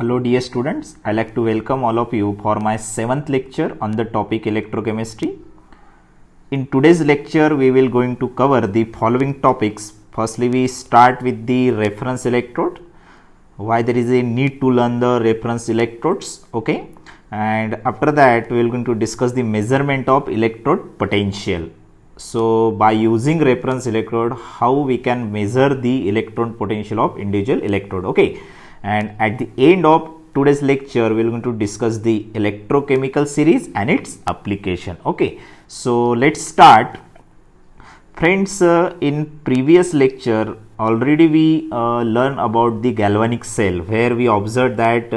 Hello dear students, I like to welcome all of you for my 7th lecture on the topic electrochemistry. In today's lecture we will going to cover the following topics. Firstly, we start with the reference electrode, why there is a need to learn the reference electrodes, okay, and after that we will going to discuss the measurement of electrode potential. So by using reference electrode, how we can measure the electron potential of individual electrode, okay. And at the end of today's lecture we are going to discuss the electrochemical series and its application, okay. So let's start. Friends, in previous lecture already we learned about the galvanic cell, where we observed that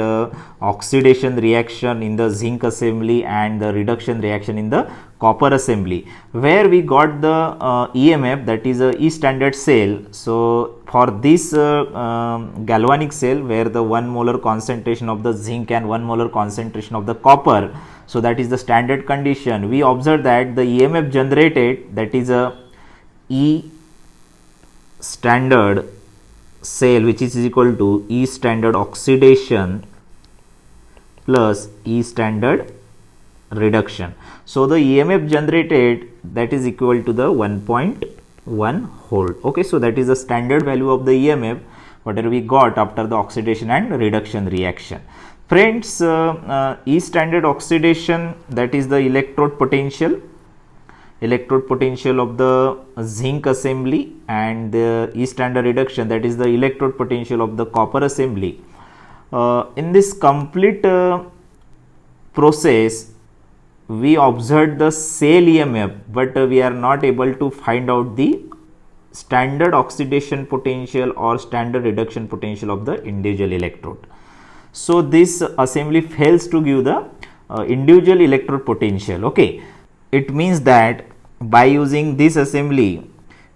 oxidation reaction in the zinc assembly and the reduction reaction in the copper assembly, where we got the EMF, that is a E standard cell. So for this galvanic cell, where the 1 molar concentration of the zinc and 1 molar concentration of the copper, so that is the standard condition, we observed that the EMF generated, that is a E standard cell, which is equal to E standard oxidation plus E standard reduction. So the EMF generated, that is equal to the 1.1 volt, okay. So that is the standard value of the EMF whatever we got after the oxidation and reduction reaction. Friends, E standard oxidation, that is the electrode potential of the zinc assembly, and the E standard reduction, that is the electrode potential of the copper assembly. In this complete process we observed the cell EMF, but we are not able to find out the standard oxidation potential or standard reduction potential of the individual electrode. So this assembly fails to give the individual electrode potential, okay. It means that by using this assembly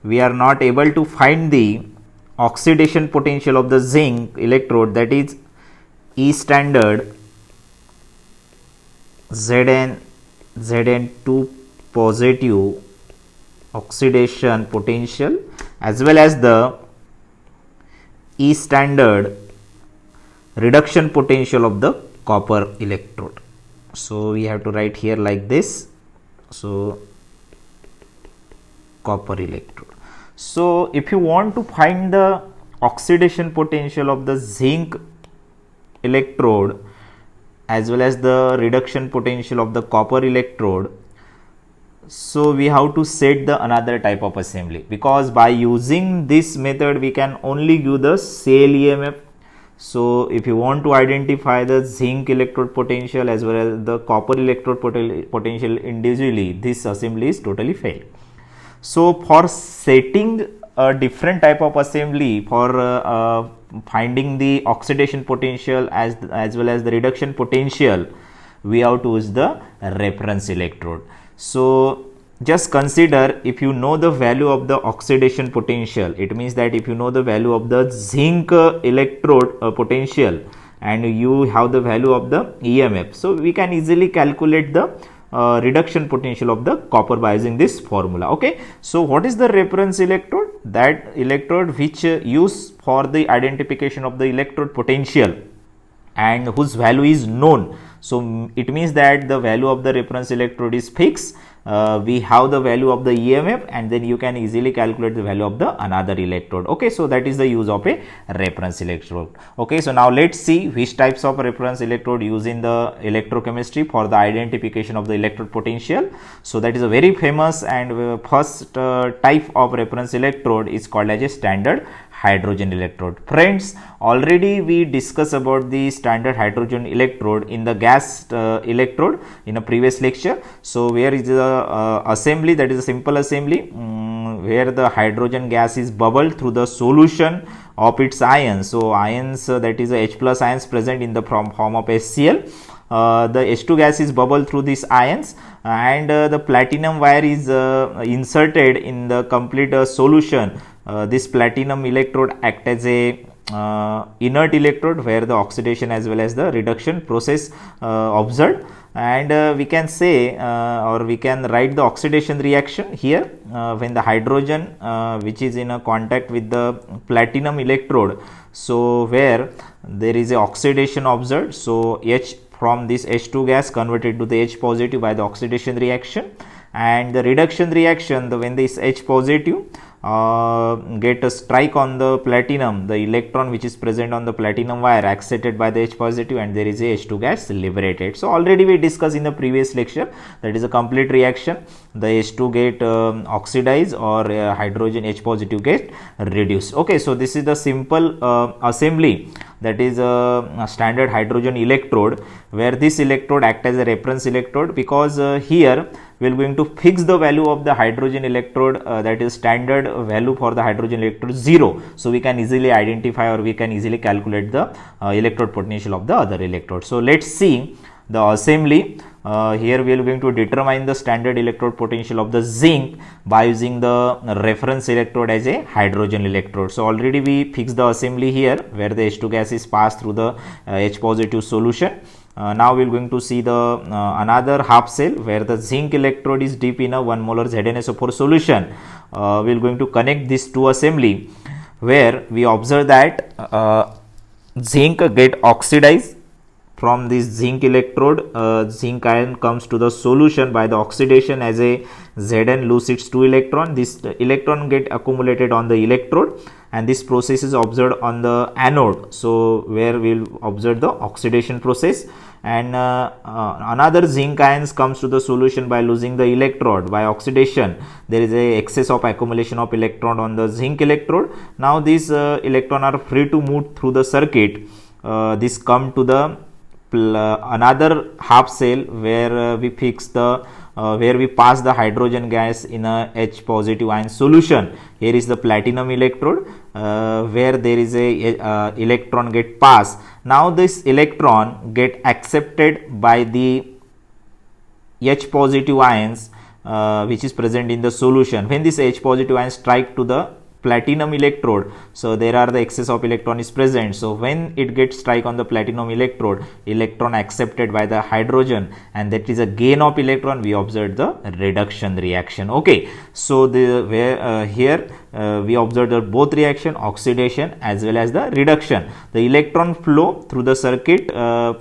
we are not able to find the oxidation potential of the zinc electrode, that is E standard Zn2 positive oxidation potential, as well as the E standard reduction potential of the copper electrode. So we have to write here like this. So copper electrode. So if you want to find the oxidation potential of the zinc electrode as well as the reduction potential of the copper electrode, so we have to set the another type of assembly, because by using this method we can only give the cell EMF. So if you want to identify the zinc electrode potential as well as the copper electrode potential individually, this assembly is totally failed. So for setting a different type of assembly for finding the oxidation potential as well as the reduction potential, we have to use the reference electrode. So just consider, if you know the value of the oxidation potential, it means that if you know the value of the zinc electrode potential and you have the value of the EMF, so we can easily calculate the reduction potential of the copper by using this formula, okay. So what is the reference electrode? That electrode which used for the identification of the electrode potential and whose value is known. So it means that the value of the reference electrode is fixed. We have the value of the EMF, and then you can easily calculate the value of the another electrode, okay. So that is the use of a reference electrode, okay. So now let's see which types of reference electrode used in the electrochemistry for the identification of the electrode potential. So that is a very famous and first type of reference electrode is called as a standard hydrogen electrode. Friends, already we discussed about the standard hydrogen electrode in the gas electrode in a previous lecture. So where is the assembly, that is a simple assembly where the hydrogen gas is bubbled through the solution of its ions. So ions, that is H plus ions present in the form of HCl. The H2 gas is bubbled through these ions, and the platinum wire is inserted in the complete solution. This platinum electrode act as a inert electrode where the oxidation as well as the reduction process observed, and we can say or we can write the oxidation reaction here when the hydrogen which is in a contact with the platinum electrode, so where there is a oxidation observed, so H from this H2 gas converted to the H positive by the oxidation reaction, and the reduction reaction, when this H positive get a strike on the platinum, the electron which is present on the platinum wire accepted by the H positive, and there is a H2 gas liberated. So already we discussed in the previous lecture, that is a complete reaction, the H2 get oxidized or hydrogen H positive get reduced. Okay, so this is the simple assembly, that is a standard hydrogen electrode, where this electrode act as a reference electrode, because here we are going to fix the value of the hydrogen electrode, that is standard value for the hydrogen electrode 0. So we can easily identify or we can easily calculate the electrode potential of the other electrode. So let's see the assembly. Here we are going to determine the standard electrode potential of the zinc by using the reference electrode as a hydrogen electrode. So already we fixed the assembly here, where the H2 gas is passed through the H positive solution. Now we are going to see the another half cell, where the zinc electrode is deep in a 1 molar ZnSO4 solution. We are going to connect these two assembly, where we observe that zinc get oxidized. From this zinc electrode, zinc ion comes to the solution by the oxidation as a Zn lose its 2 electron. This electron get accumulated on the electrode, and this process is observed on the anode. So where we will observe the oxidation process, and another zinc ions comes to the solution by losing the electrode by oxidation. There is a excess of accumulation of electron on the zinc electrode. Now these electron are free to move through the circuit. This come to the another half cell, where we fix the where we pass the hydrogen gas in a H positive ion solution. Here is the platinum electrode, where there is a electron get passed. Now this electron get accepted by the H positive ions which is present in the solution. When this H positive ion strike to the platinum electrode, so there are the excess of electron is present. So when it gets strike on the platinum electrode, electron accepted by the hydrogen, and that is a gain of electron, we observe the reduction reaction. Okay, so the where here we observe the both reaction, oxidation as well as the reduction. The electron flow through the circuit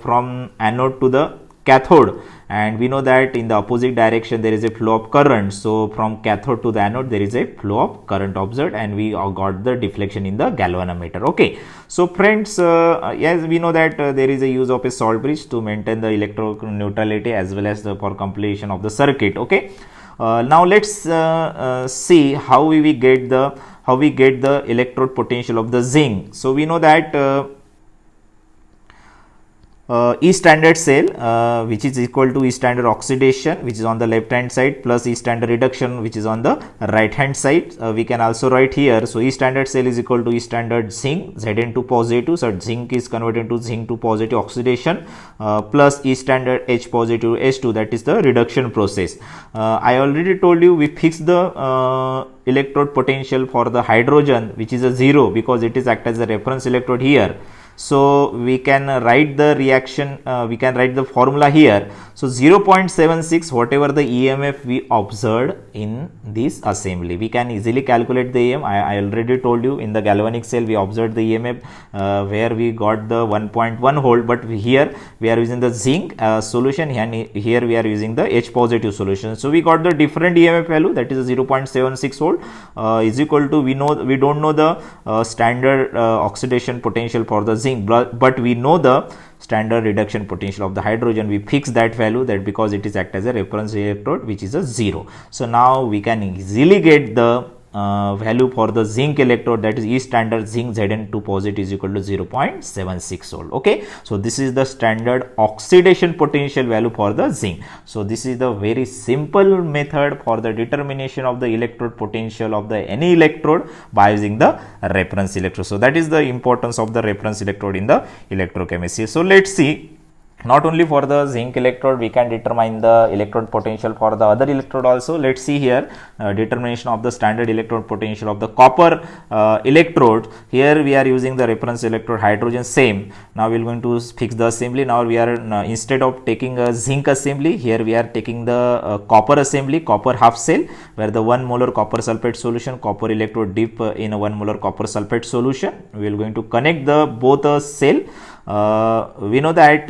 from anode to the cathode, and we know that in the opposite direction there is a flow of current. So from cathode to the anode there is a flow of current observed, and we got the deflection in the galvanometer. Okay, so friends, yes, we know that there is a use of a salt bridge to maintain the electroneutrality as well as for completion of the circuit. Okay, now let's see how we get the electrode potential of the zinc. So we know that E standard cell which is equal to E standard oxidation, which is on the left hand side, plus E standard reduction, which is on the right hand side. We can also write here, so E standard cell is equal to E standard zinc Zn2 positive, so zinc is converted to zinc 2 positive oxidation, plus E standard H positive H2, that is the reduction process. I already told you we fixed the electrode potential for the hydrogen, which is a 0, because it is act as a reference electrode here. So we can write the reaction, we can write the formula here. So 0.76, whatever the EMF we observed in this assembly, we can easily calculate the EM. I already told you in the galvanic cell we observed the EMF where we got the 1.1 volt, but here we are using the zinc solution, and here we are using the H positive solution. So we got the different EMF value, that is a 0.76 volt is equal to, we don't know the standard oxidation potential for the zinc, but we know the standard reduction potential of the hydrogen. We fix that value, that because it is act as a reference electrode, which is a 0. So now we can easily get the value for the zinc electrode, that is E standard zinc Zn2 positive is equal to 0.76 volt. Okay, so this is the standard oxidation potential value for the zinc. So this is the very simple method for the determination of the electrode potential of the any electrode by using the reference electrode. So that is the importance of the reference electrode in the electrochemistry. So let's see Not only for the zinc electrode, we can determine the electrode potential for the other electrode also. Let's see here, determination of the standard electrode potential of the copper electrode. Here we are using the reference electrode hydrogen, same. Now we are going to fix the assembly. Now we are instead of taking a zinc assembly, here we are taking the copper assembly, copper half cell, where the 1 molar copper sulfate solution, copper electrode dip in a 1 molar copper sulfate solution. We are going to connect the both a cell. We know that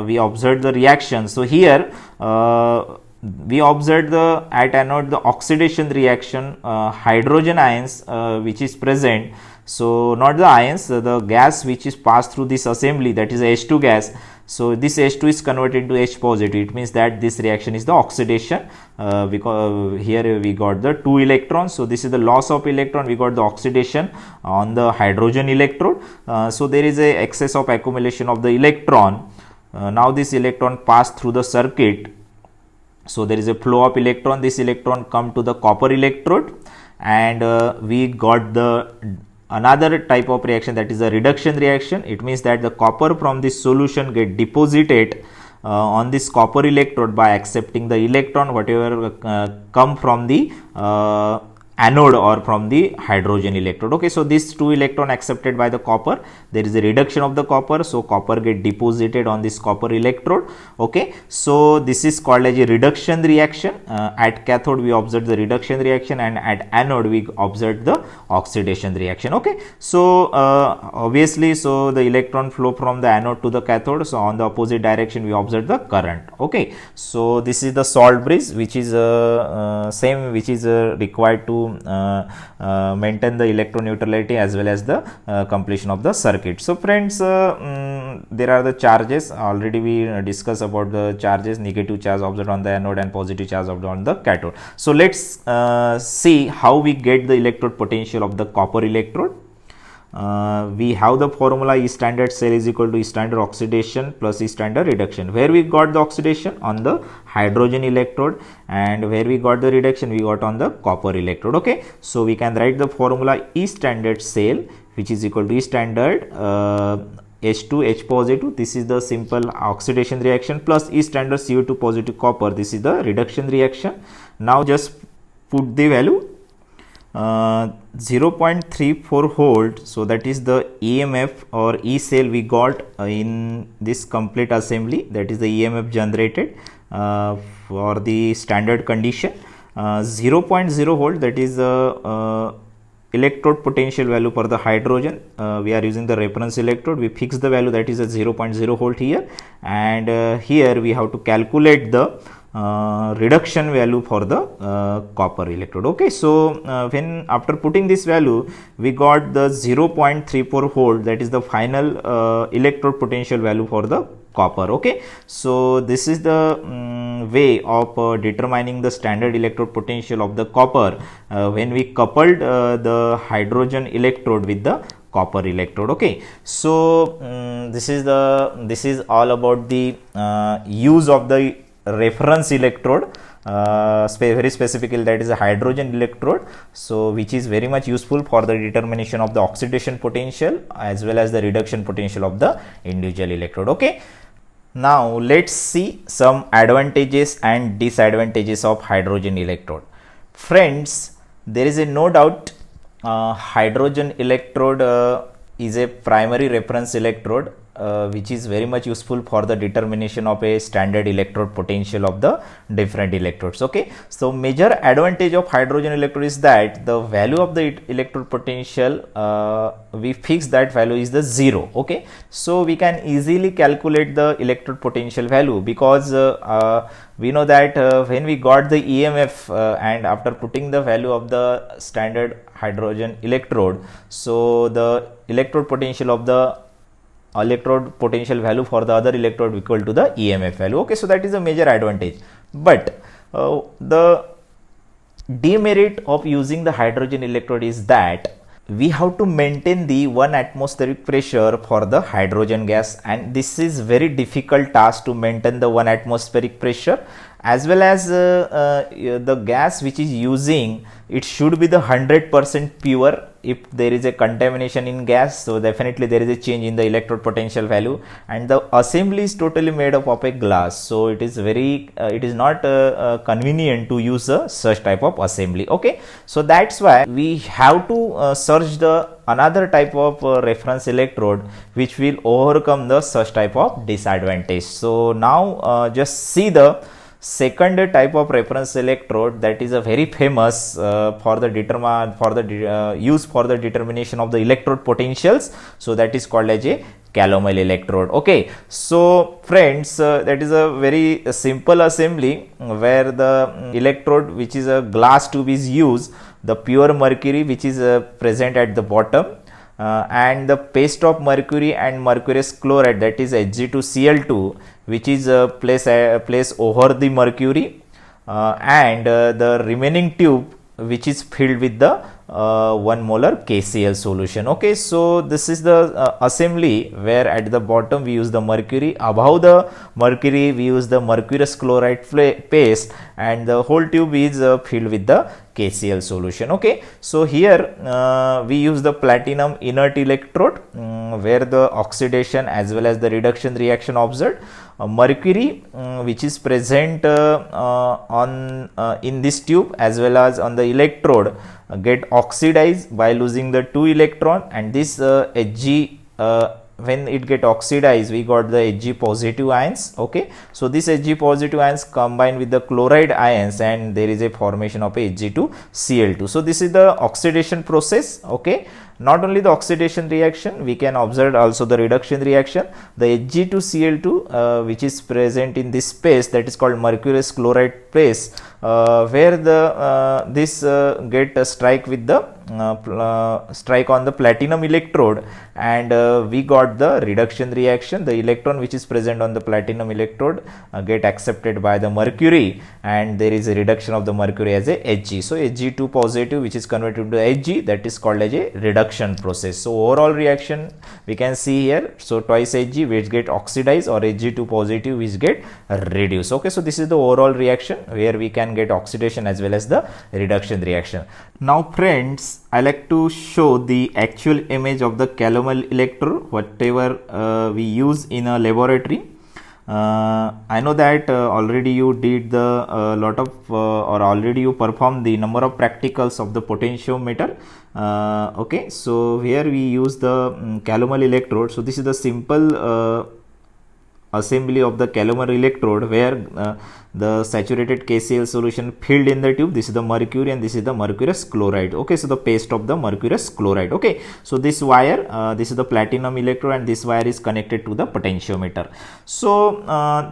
we observed the reaction. So here we observed the at anode the oxidation reaction, hydrogen ions which is present. So not the ions, the gas which is passed through this assembly, that is H2 gas. So this H2 is converted to H positive. It means that this reaction is the oxidation, because here we got the 2 electrons. So this is the loss of electron. We got the oxidation on the hydrogen electrode. So there is a excess of accumulation of the electron. Now this electron passed through the circuit. So there is a flow of electron. This electron come to the copper electrode, and we got the another type of reaction, that is a reduction reaction. It means that the copper from this solution get deposited on this copper electrode by accepting the electron whatever come from the anode or from the hydrogen electrode. Okay, so these 2 electron accepted by the copper, there is a reduction of the copper, so copper get deposited on this copper electrode. Okay, so this is called as a reduction reaction. At cathode we observe the reduction reaction, and at anode we observe the oxidation reaction. Okay, so obviously, so the electron flow from the anode to the cathode, so on the opposite direction we observe the current. Okay, so this is the salt bridge, which is same, which is required to maintain the electroneutrality as well as the completion of the circuit. So friends, there are the charges. Already we discussed about the charges, negative charge observed on the anode and positive charge observed on the cathode. So let's see how we get the electrode potential of the copper electrode. We have the formula E standard cell is equal to E standard oxidation plus E standard reduction. Where we got the oxidation? On the hydrogen electrode, and where we got the reduction? We got on the copper electrode. Okay, so we can write the formula E standard cell, which is equal to E standard H2 H positive, this is the simple oxidation reaction, plus E standard CO2 positive copper, this is the reduction reaction. Now just put the value 0.34 volt, so that is the EMF or E cell we got in this complete assembly, that is the EMF generated for the standard condition. 0.0 volt, that is the electrode potential value for the hydrogen. We are using the reference electrode, we fix the value, that is a 0.0 volt here, and here we have to calculate the reduction value for the copper electrode. Okay, so when after putting this value, we got the 0.34 volt, that is the final electrode potential value for the copper. Okay, so this is the way of determining the standard electrode potential of the copper when we coupled the hydrogen electrode with the copper electrode. Okay, so this is all about the use of the reference electrode, very specifically, that is a hydrogen electrode, so which is very much useful for the determination of the oxidation potential as well as the reduction potential of the individual electrode. Okay, now let's see some advantages and disadvantages of hydrogen electrode. Friends, there is a no doubt hydrogen electrode is a primary reference electrode which is very much useful for the determination of a standard electrode potential of the different electrodes. Okay, so major advantage of hydrogen electrode is that the value of the electrode potential, we fix that value is the 0. Okay, so we can easily calculate the electrode potential value, because we know that when we got the EMF and after putting the value of the standard hydrogen electrode, so the electrode potential of the electrode potential value for the other electrode equal to the EMF value. Okay, so that is a major advantage. But the demerit of using the hydrogen electrode is that we have to maintain the 1 atmospheric pressure for the hydrogen gas, and this is very difficult task to maintain the 1 atmospheric pressure. as well as the gas which is using, it should be the 100% pure. If there is a contamination in gas, so definitely there is a change in the electrode potential value, and the assembly is totally made up of a glass, so it is very it is not convenient to use such type of assembly. Okay, so that's why we have to search the another type of reference electrode which will overcome the such type of disadvantage. So now just see the second type of reference electrode that is a very famous for the use for the determination of the electrode potentials. So that is called as a calomel electrode. Okay, so friends, that is a very simple assembly where the electrode which is a glass tube is used, the pure mercury which is present at the bottom, and the paste of mercury and mercurous chloride, that is Hg2Cl2, which is placed over the mercury, and the remaining tube which is filled with the 1 molar KCl solution. Okay, so this is the assembly where at the bottom we use the mercury, above the mercury we use the mercurous chloride paste, and the whole tube is filled with the KCl solution. Okay, so here we use the platinum inert electrode where the oxidation as well as the reduction reaction observed. Mercury which is present on in this tube as well as on the electrode get oxidized by losing the 2 electron, and this Hg when it get oxidized we got the Hg positive ions. Okay, so this Hg positive ions combine with the chloride ions and there is a formation of a Hg2Cl2. so this is the oxidation process. Okay, not only the oxidation reaction, we can observe also the reduction reaction. The Hg2Cl2 which is present in this paste, that is called mercurous chloride paste, where the this get strike with the strike on the platinum electrode, and we got the reduction reaction. The electron which is present on the platinum electrode get accepted by the mercury, and there is a reduction of the mercury as a Hg. So Hg2 positive which is converted to Hg, that is called as a reduction process. So overall reaction we can see here, so twice Hg which get oxidized or Hg2 positive which get reduced. Okay, so this is the overall reaction where we can get oxidation as well as the reduction reaction. Now friends, I like to show the actual image of the calomel electrode whatever we use in a laboratory. I know that already you did the lot of or already you performed the number of practicals of the potentiometer. Okay, so here we use the calomel electrode. So this is the simple assembly of the calomel electrode where the saturated KCl solution filled in the tube. This is the mercury and this is the mercurous chloride. Okay, so the paste of the mercurous chloride. Okay, so this wire, this is the platinum electrode and this wire is connected to the potentiometer. So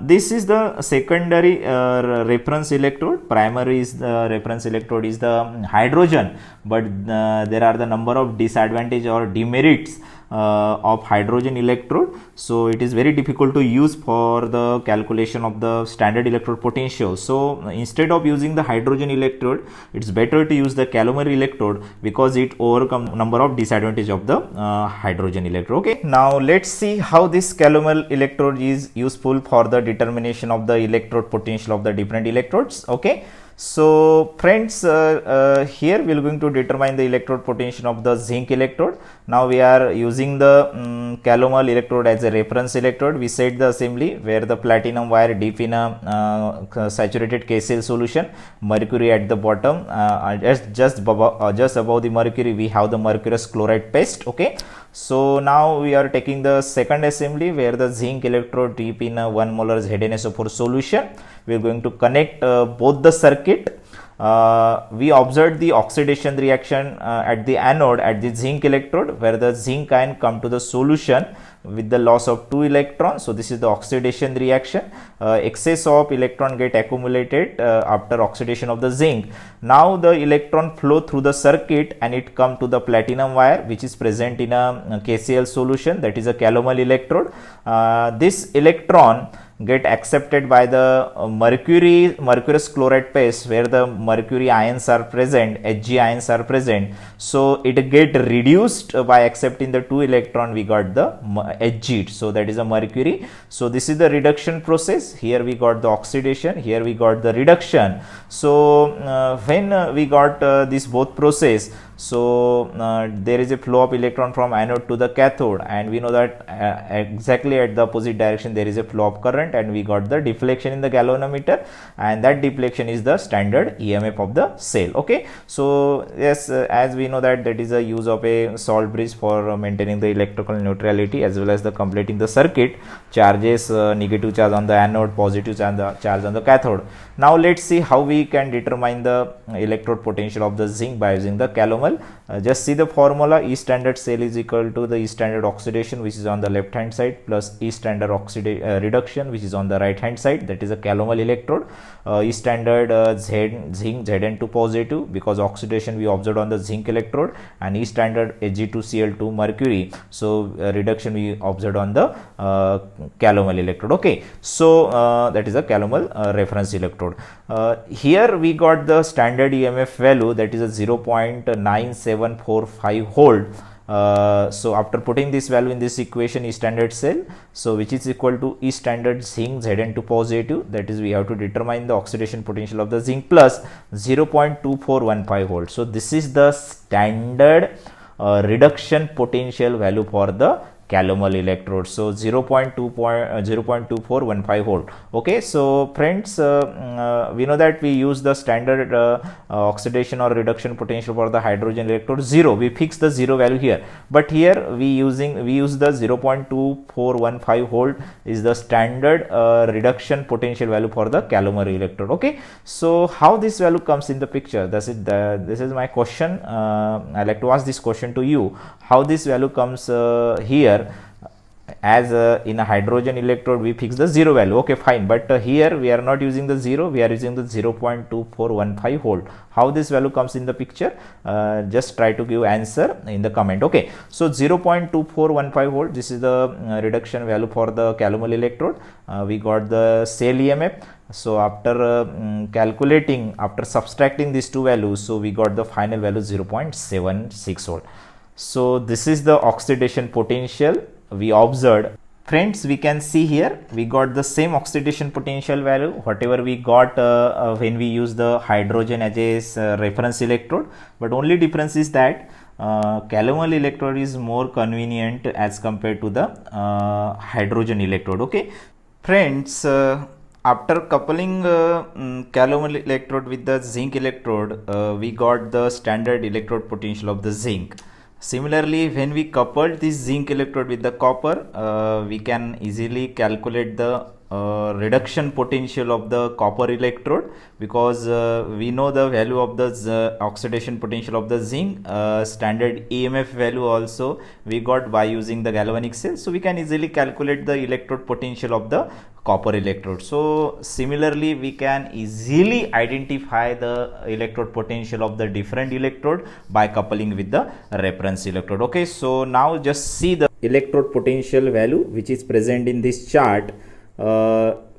this is the secondary reference electrode. Primary is the reference electrode is the hydrogen, but there are the number of disadvantage or demerits of hydrogen electrode. So it is very difficult to use for the calculation of the standard electrode potential. So instead of using the hydrogen electrode, it's better to use the calomel electrode because it overcomes number of disadvantage of the hydrogen electrode. Okay, now let's see how this calomel electrode is useful for the determination of the electrode potential of the different electrodes. Okay, so friends, here we are going to determine the electrode potential of the zinc electrode. Now we are using the calomel electrode as a reference electrode. We set the assembly where the platinum wire deep in a saturated KCl solution, mercury at the bottom, just above the mercury we have the mercurous chloride paste. Okay, so now we are taking the second assembly where the zinc electrode deep in a 1 molar ZnSO4 solution. We are going to connect both the circuit. We observed the oxidation reaction at the anode at the zinc electrode where the zinc ion come to the solution with the loss of 2 electrons. So this is the oxidation reaction. Excess of electron get accumulated after oxidation of the zinc. Now the electron flow through the circuit and it come to the platinum wire which is present in a KCl solution, that is a calomel electrode. This electron get accepted by the mercurous chloride paste, where the mercury ions are present, Hg ions are present. So it get reduced by accepting the 2 electron, we got the Hg. So that is a mercury. So this is the reduction process. Here we got the oxidation, here we got the reduction. So when we got this both process, so there is a flow of electron from anode to the cathode, and we know that exactly at the opposite direction there is a flow of current, and we got the deflection in the galvanometer, and that deflection is the standard EMF of the cell. Okay, so yes, as we know that is a use of a salt bridge for maintaining the electrical neutrality as well as the completing the circuit. Charges, negative charge on the anode, positive charge on the cathode. Now let's see how we can determine the electrode potential of the zinc by using the calomel. Just see the formula. E standard cell is equal to the E standard oxidation, which is on the left hand side, plus E standard reduction, which is on the right hand side. That is a calomel electrode. E standard zinc Zn2 positive, because oxidation we observed on the zinc electrode, and E standard Ag2Cl2 mercury. So reduction we observed on the calomel electrode. Okay, so that is a calomel reference electrode. Here we got the standard EMF value, that is a 0.9745 volt. So after putting this value in this equation, E standard cell, so which is equal to E standard zinc Zn2 positive, that is we have to determine the oxidation potential of the zinc, plus 0.2415 volt. So this is the standard reduction potential value for the calomel electrode. So 0.2415 volt. Okay, so friends, we know that we use the standard oxidation or reduction potential for the hydrogen electrode 0. We fix the 0 value here, but here we use the 0.2415 volt is the standard reduction potential value for the calomel electrode. Okay, so how this value comes in the picture? This is my question. I like to ask this question to you. How this value comes here? As in a hydrogen electrode we fix the 0 value. Okay, fine, but here we are not using the 0, we are using the 0.2415 volt. How this value comes in the picture? Just try to give answer in the comment. Okay, so 0.2415 volt, this is the reduction value for the calomel electrode. We got the cell EMF. So after calculating, after subtracting these two values, so we got the final value 0.76 volt. So this is the oxidation potential we observed. Friends, we can see here we got the same oxidation potential value whatever we got when we use the hydrogen as a reference electrode, but only difference is that calomel electrode is more convenient as compared to the hydrogen electrode. Okay, friends, after coupling calomel electrode with the zinc electrode, we got the standard electrode potential of the zinc. Similarly, when we coupled this zinc electrode with the copper, we can easily calculate the reduction potential of the copper electrode, because we know the value of the oxidation potential of the zinc, standard EMF value also we got by using the galvanic cell. So we can easily calculate the electrode potential of the copper electrode. So similarly, we can easily identify the electrode potential of the different electrode by coupling with the reference electrode. Okay, so now just see the electrode potential value which is present in this chart.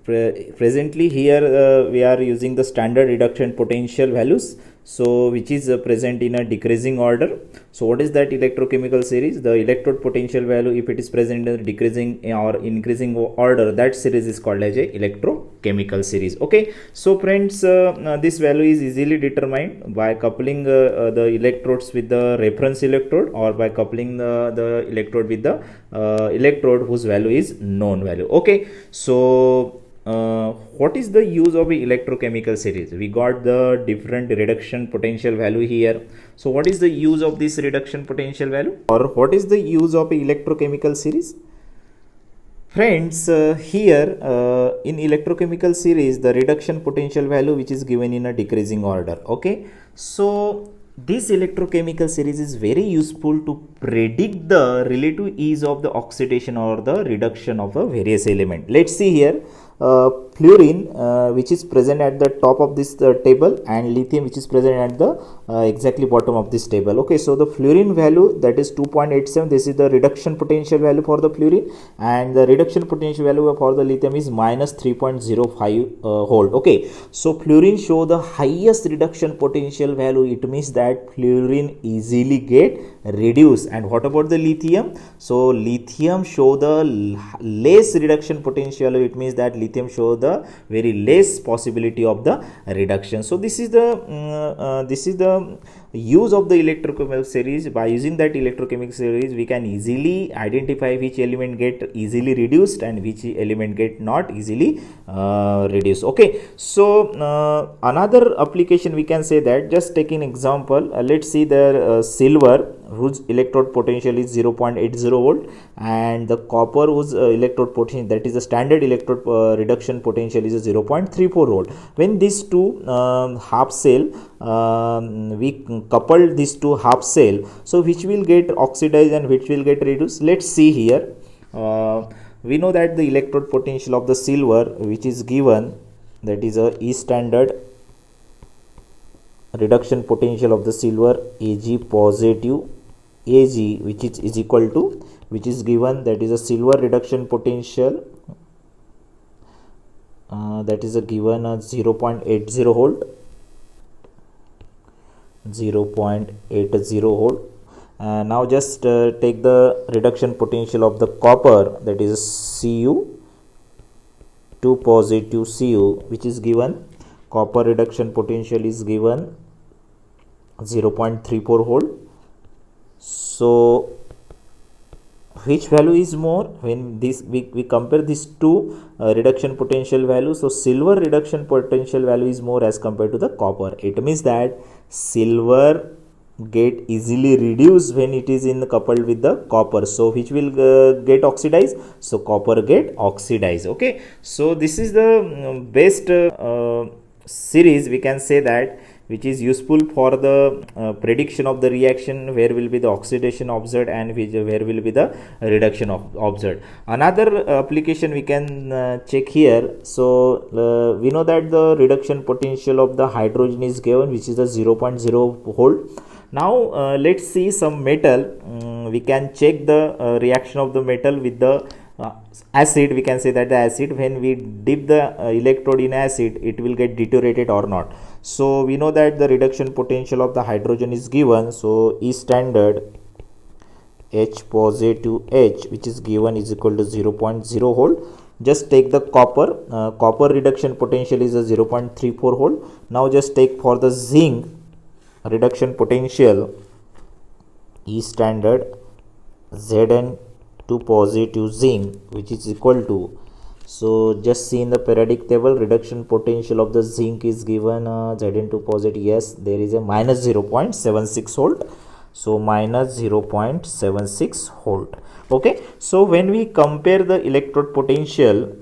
Presently here we are using the standard reduction potential values, so which is present in a decreasing order. So what is that electrochemical series? The electrode potential value, if it is present in the decreasing or increasing order, that series is called as a electrochemical series. Okay, so friends, this value is easily determined by coupling the electrodes with the reference electrode, or by coupling the electrode with the electrode whose value is known value. Okay, so what is the use of a electrochemical series? We got the different reduction potential value here. So what is the use of this reduction potential value, or what is the use of a electrochemical series? Friends, here in electrochemical series, the reduction potential value which is given in a decreasing order. Okay, so this electrochemical series is very useful to predict the relative ease of the oxidation or the reduction of a various element. Let's see here. fluorine which is present at the top of this table, and lithium which is present at the exactly bottom of this table. Okay, so the fluorine value, that is 2.87, this is the reduction potential value for the fluorine, and the reduction potential value for the lithium is minus 3.05 volt. Okay, so fluorine show the highest reduction potential value. It means that fluorine easily get reduced. And what about the lithium? So lithium show the less reduction potential. It means that lithium show the very less possibility of the reduction. So this is the use of the electrochemical series. By using that electrochemical series, we can easily identify which element get easily reduced and which element get not easily reduced. Okay, so another application we can say that, just taking example, let's see the silver whose electrode potential is 0.80 volt, and the copper whose electrode potential, that is the standard electrode reduction potential, is a 0.34 volt. When these two half cell, we couple these two half cell, so which will get oxidized and which will get reduced? Let's see here. We know that the electrode potential of the silver, which is given, that is a E standard reduction potential of the silver, Ag positive, Ag which is equal to, which is given, that is a silver reduction potential, that is a given 0.80 volt, 0.80 volt. Now just take the reduction potential of the copper, that is Cu, 2 positive Cu, which is given, copper reduction potential is given 0.34 volt. So which value is more? When this we compare these two reduction potential values, so silver reduction potential value is more as compared to the copper. It means that silver get easily reduced when it is in coupled with the copper. So which will get oxidized? So copper get oxidized. Okay, so this is the best series, we can say that, which is useful for the prediction of the reaction, where will be the oxidation observed and where will be the reduction observed. Another application we can check here. So we know that the reduction potential of the hydrogen is given, which is the 0.0 volt. Now let's see some metal. We can check the reaction of the metal with the acid. We can say that the acid, when we dip the electrode in acid, it will get deteriorated or not. So we know that the reduction potential of the hydrogen is given, so E standard H positive H, which is given, is equal to 0.0 volt. Just take the copper, copper reduction potential is a 0.34 volt. Now just take for the zinc reduction potential, E standard Zn 2 positive zinc, which is equal to, so just see in the periodic table, reduction potential of the zinc is given Zn2 positive, yes, there is a minus 0.76 volt, so minus 0.76 volt. Okay, so when we compare the electrode potential,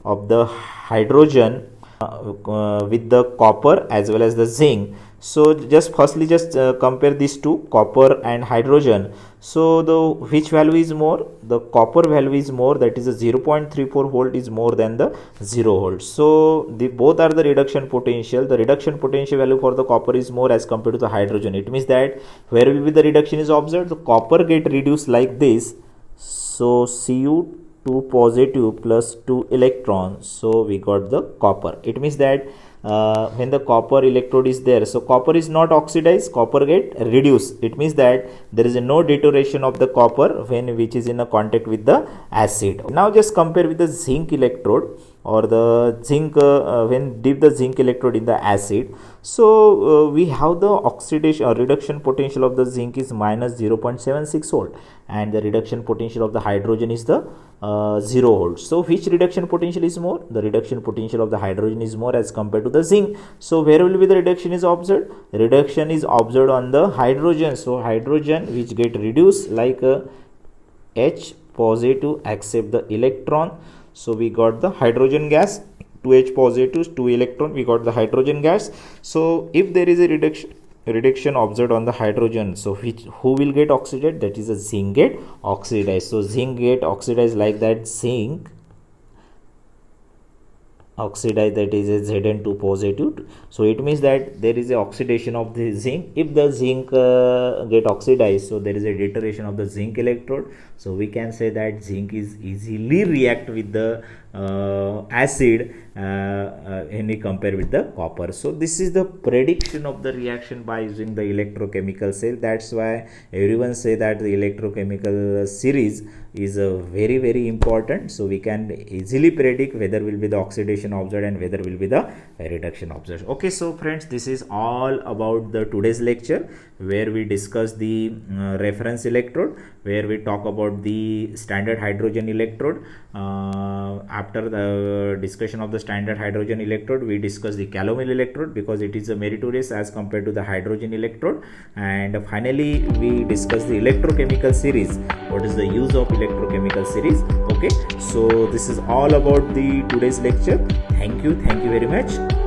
of the hydrogen with the copper as well as the zinc, so just firstly just compare these two, copper and hydrogen. So the which value is more? The copper value is more, that is a 0.34 volt is more than the 0 volt. So the both are the reduction potential. The reduction potential value for the copper is more as compared to the hydrogen. It means that where will be the reduction is observed? The copper get reduced like this, so Cu 2 positive plus 2 electrons, so we got the copper. It means that when the copper electrode is there, so copper is not oxidized, copper get reduced. It means that there is no deterioration of the copper when which is in a contact with the acid. Now just compare with the zinc electrode, or the zinc when dip the zinc electrode in the acid. So we have the oxidation or reduction potential of the zinc is minus 0.76 volt, and the reduction potential of the hydrogen is the 0 volt. So which reduction potential is more? The reduction potential of the hydrogen is more as compared to the zinc. So where will be the reduction is observed? Reduction is observed on the hydrogen. So hydrogen which get reduced, like H positive accept the electron, so we got the hydrogen gas. 2H positive, 2 electron, we got the hydrogen gas. So if there is a reduction reduction observed on the hydrogen, so who will get oxidized? That is a zinc get oxidized. So zinc get oxidized like that, zinc oxidized, that is a Zn2 positive. So it means that there is a oxidation of the zinc. If the zinc get oxidized, so there is a deterioration of the zinc electrode. So we can say that zinc is easily react with the acid any compare with the copper. So this is the prediction of the reaction by using the electrochemical cell. That's why everyone say that the electrochemical series is very important. So we can easily predict whether will be the oxidation observed and whether will be the reduction observed. Okay, so friends, this is all about the today's lecture, where we discuss the reference electrode, where we talk about the standard hydrogen electrode. After the discussion of the standard hydrogen electrode, we discuss the calomel electrode because it is a meritorious as compared to the hydrogen electrode. And finally we discuss the electrochemical series, what is the use of electrochemical series. Okay, so this is all about the today's lecture. Thank you very much.